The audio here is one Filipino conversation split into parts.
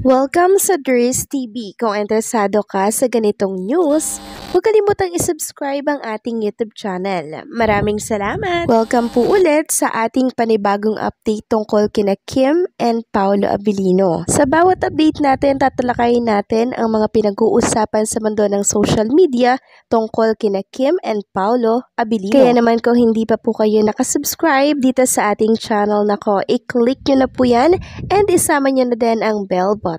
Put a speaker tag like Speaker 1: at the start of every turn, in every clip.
Speaker 1: Welcome sa Dris TV. Kung interesado ka sa ganitong news, huwag kalimutang isubscribe ang ating YouTube channel. Maraming salamat! Welcome po ulit sa ating panibagong update tungkol kina Kim and Paolo Abilino. Sa bawat update natin, tatalakayin natin ang mga pinag-uusapan sa mundo ng social media tungkol kina Kim and Paolo Abilino. Kaya naman kung hindi pa po kayo nakasubscribe dito sa ating channel nako, i-click nyo na po yan and isama nyo na din ang bell button.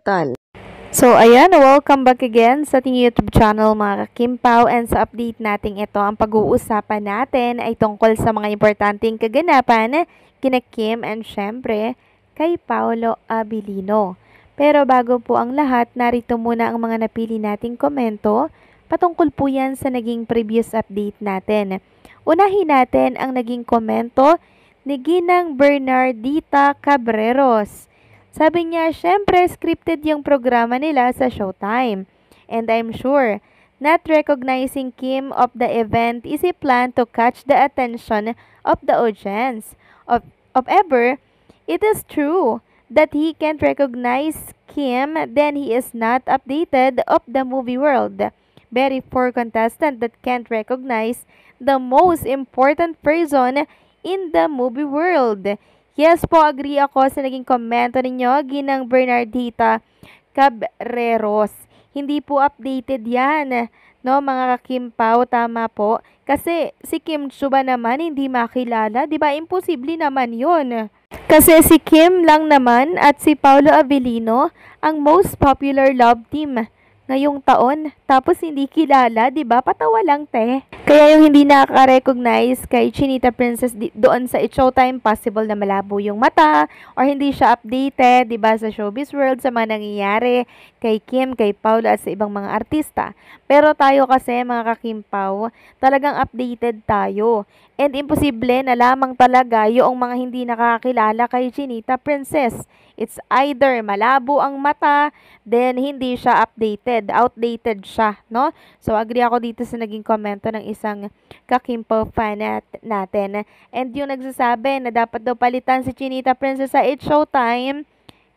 Speaker 2: So ayan, welcome back again sa ating YouTube channel mga Kimpaw, and sa update nating ito, ang pag-uusapan natin ay tungkol sa mga importanteng kaganapan kina Kim and syempre kay Paolo Abilino. Pero bago po ang lahat, narito muna ang mga napili nating komento patungkol po yan sa naging previous update natin. Unahin natin ang naging komento ni Ginang Bernardita Cabreros. Sabi niya, syempre scripted yung programa nila sa Showtime. And I'm sure, not recognizing Kim of the event is a plan to catch the attention of the audience. Of ever, it is true that he can't recognize Kim, then he is not updated of the movie world. Very poor contestant that can't recognize the most important person in the movie world. Yes po, agree ako sa naging komento ninyo, Ginang Bernardita Cabreros. Hindi po updated yan, no mga Kimpaw, tama po. Kasi si Kim Chiu ba naman hindi makilala, di ba? Imposible naman yun. Kasi si Kim lang naman at si Paolo Abilino ang most popular love team ngayong taon. Tapos hindi kilala, di ba? Patawa lang, te. Kaya yung hindi nakaka-recognize kay Chinita Princess doon sa It's Showtime, possible na malabo yung mata or hindi siya updated, di ba, sa showbiz world sa mga nangyayari kay Kim, kay Paolo at sa ibang mga artista. Pero tayo kasi, mga kakimpaw, talagang updated tayo. And imposible na lamang talaga yung mga hindi nakakilala kay Chinita Princess. It's either malabo ang mata, then hindi siya updated, outdated siya, no? So, agree ako dito sa naging komento ng isang Kakimpaw fan natin. And yung nagsasabi na dapat daw palitan si Chinita Princess sa It's Showtime,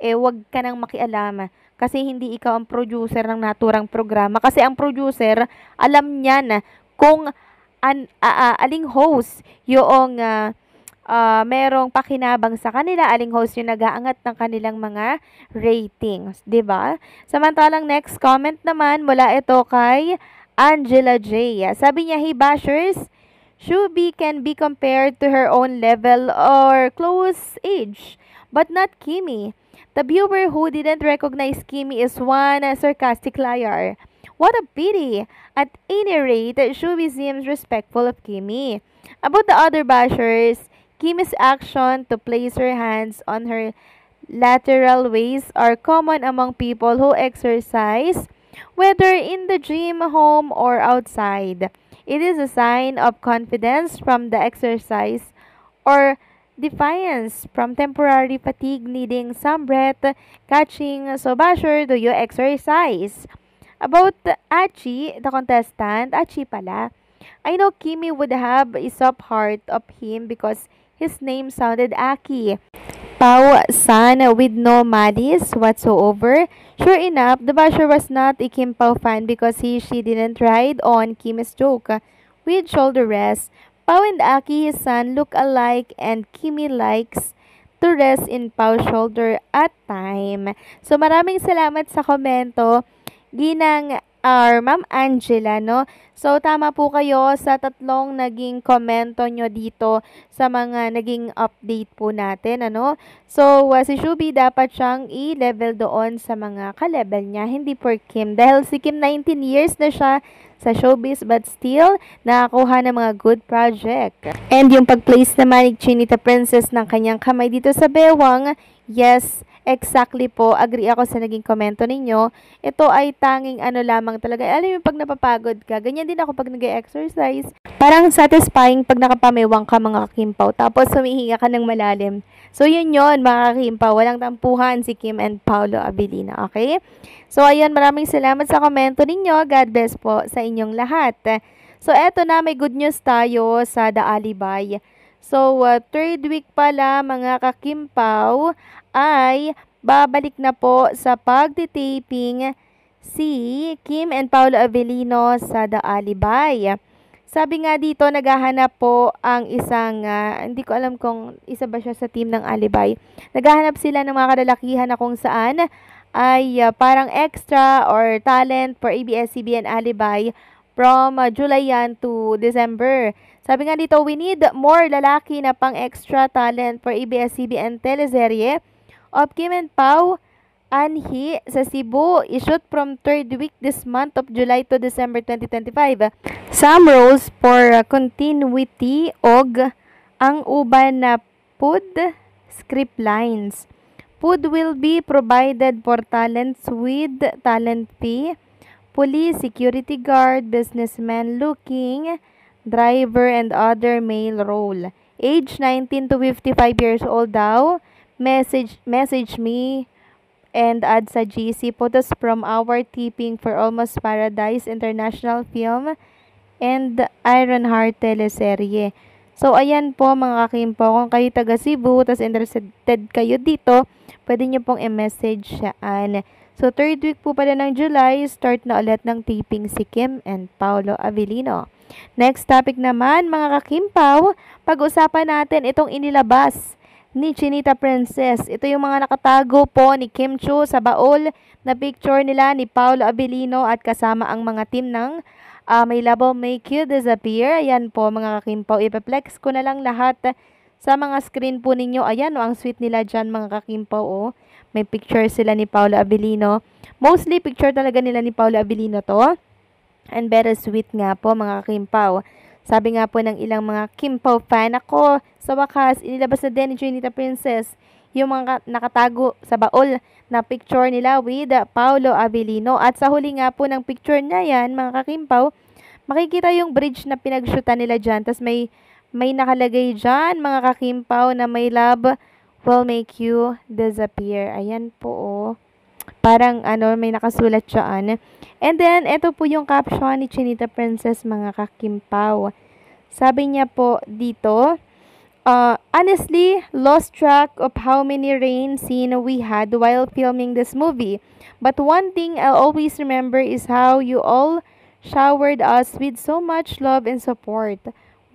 Speaker 2: wag ka nang makialam. Kasi hindi ikaw ang producer ng naturang programa. Kasi ang producer, alam niya na kung aling host yung merong pakinabang sa kanila, aling host yung nag-aangat ng kanilang mga ratings, 'di ba? Samantalang next comment naman mula ito kay Angela J. Sabi niya, "Hey bashers, Shubi can be compared to her own level or close age, but not Kimi. The viewer who didn't recognize Kimi is one sarcastic liar. What a pity. At any rate, Shubi seems respectful of Kimi. About the other bashers, Kimi's action to place her hands on her lateral waist are common among people who exercise, whether in the gym, home, or outside. It is a sign of confidence from the exercise or defiance from temporary fatigue needing some breath catching. So, basher, do you exercise?" About Achi, the contestant, Achi pala. I know Kimi would have a soft heart of him because his name sounded Aki. Pau-san with no malice whatsoever. Sure enough, the basher was not a Kim Pao fan because she didn't ride on Kim's joke. With shoulder rest, Pau and Aki, his son, look alike and Kimi likes to rest in Pau's shoulder at time. So maraming salamat sa komento, Ginang Ma'am Angela, no? So, tama po kayo sa tatlong naging komento nyo dito sa mga naging update po natin, ano? So, si Shubi dapat siyang i-level doon sa mga ka-level niya, hindi for Kim. Dahil si Kim 19 years na siya sa showbiz but still nakakuha ng mga good project. And yung pag-place naman ni Chinita Princess ng kanyang kamay dito sa bewang, yes, exactly po, agree ako sa naging komento ninyo. Ito ay tanging ano lamang talaga. Alam mo, pag napapagod ka, ganyan din ako pag nag-exercise. Parang satisfying pag nakapamewang ka, mga Kimpaw, tapos humihinga ka ng malalim. So, yun mga Kimpaw. Walang tampuhan si Kim and Paolo Abilino, okay? So, ayun, maraming salamat sa komento ninyo. God bless po sa inyong lahat. So, eto na, may good news tayo sa The Alibay. So, third week pala, mga Kakimpaw, ay babalik na po sa pagtitaping si Kim and Paolo Avellino sa The Alibay. Sabi nga dito, naghahanap po ang isang, hindi ko alam kung isa ba siya sa team ng Alibay. Naghahanap sila ng mga kalalakihan na kung saan ay parang extra or talent for ABS-CBN Alibay from July yan to December. Sabi nga dito, we need more lalaki na pang extra talent for ABS-CBN teleserye of Kim and Pao Anhi sa Cebu, issued from 3rd week this month of July to December 2025. Some roles for continuity og ang uban na PUD script lines. PUD will be provided for talents with talent fee, police, security guard, businessman looking, driver, and other male role. Age 19 to 55 years old daw. Message me and add sa GC photos from our taping for Almost Paradise International Film and Ironheart teleserye. So, ayan po mga kakimpo, kung kayo taga Cebu, tas interested kayo dito, pwede nyo pong i-message siyaan. So, 3rd week po pala ng July, start na ulit ng taping si Kim and Paolo Avellino. Next topic naman mga kakimpaw, pag-usapan natin itong inilabas ni Chinita Princess. Ito yung mga nakatago po ni Kim Chiu sa baol na picture nila ni Paolo Avellino at kasama ang mga team ng My Love Will Make You Disappear. Ayan po mga kakimpaw, ipaplex ko na lang lahat sa mga screen po ninyo. Ayan ang sweet nila dyan mga kakimpaw. May picture sila ni Paolo Avellino. Mostly picture talaga nila ni Paolo Avellino to. And very sweet nga po mga kakimpaw. Sabi nga po ng ilang mga Kimpaw fan, ako, sa wakas, inilabas na din ni Chinita Princess yung mga nakatago sa baol na picture nila with Paolo Avellino. At sa huli nga po ng picture niya yan, mga kakimpaw, makikita yung bridge na pinag-shootan nila dyan. Tapos may nakalagay dyan, mga kakimpaw, na My Love Will Make You Disappear. Ayan po, parang may nakasulat dyan. And then, ito po yung caption ni Chinita Princess, mga kakimpaw. Sabi niya po dito, honestly, lost track of how many rain scene we had while filming this movie. But one thing I'll always remember is how you all showered us with so much love and support.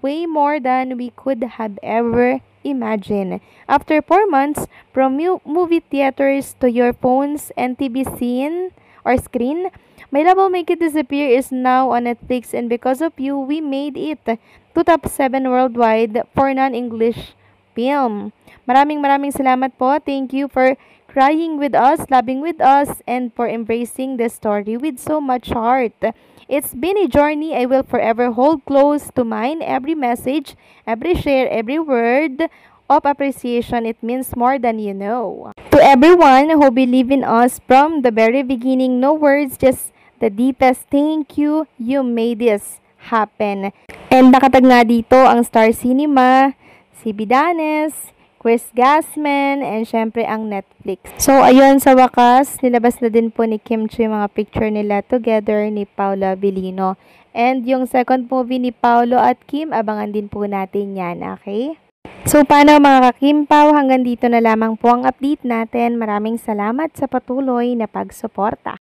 Speaker 2: Way more than we could have ever imagined. After 4 months, from movie theaters to your phones and TV scene or screen, My Love Will Make It Disappear is now on Netflix, and because of you, we made it to top 7 worldwide for non-English film. Maraming salamat po. Thank you for crying with us, loving with us, and for embracing the story with so much heart. It's been a journey I will forever hold close to mine. Every message, every share, every word of appreciation, it means more than you know. To everyone who believe in us from the very beginning, no words, just the deepest thank you. You made this happen. And nakatag nga dito ang Star Cinema, si Bidanes, Chris Gasman, and syempre ang Netflix. So, ayun, sa wakas, nilabas na din po ni Kim Chiu yung mga picture nila together ni Paolo Avellino. And yung second movie ni Paolo at Kim, abangan din po natin yan, okay? So, paano mga kakimpaw, hanggang dito na lamang po ang update natin. Maraming salamat sa patuloy na pagsuporta.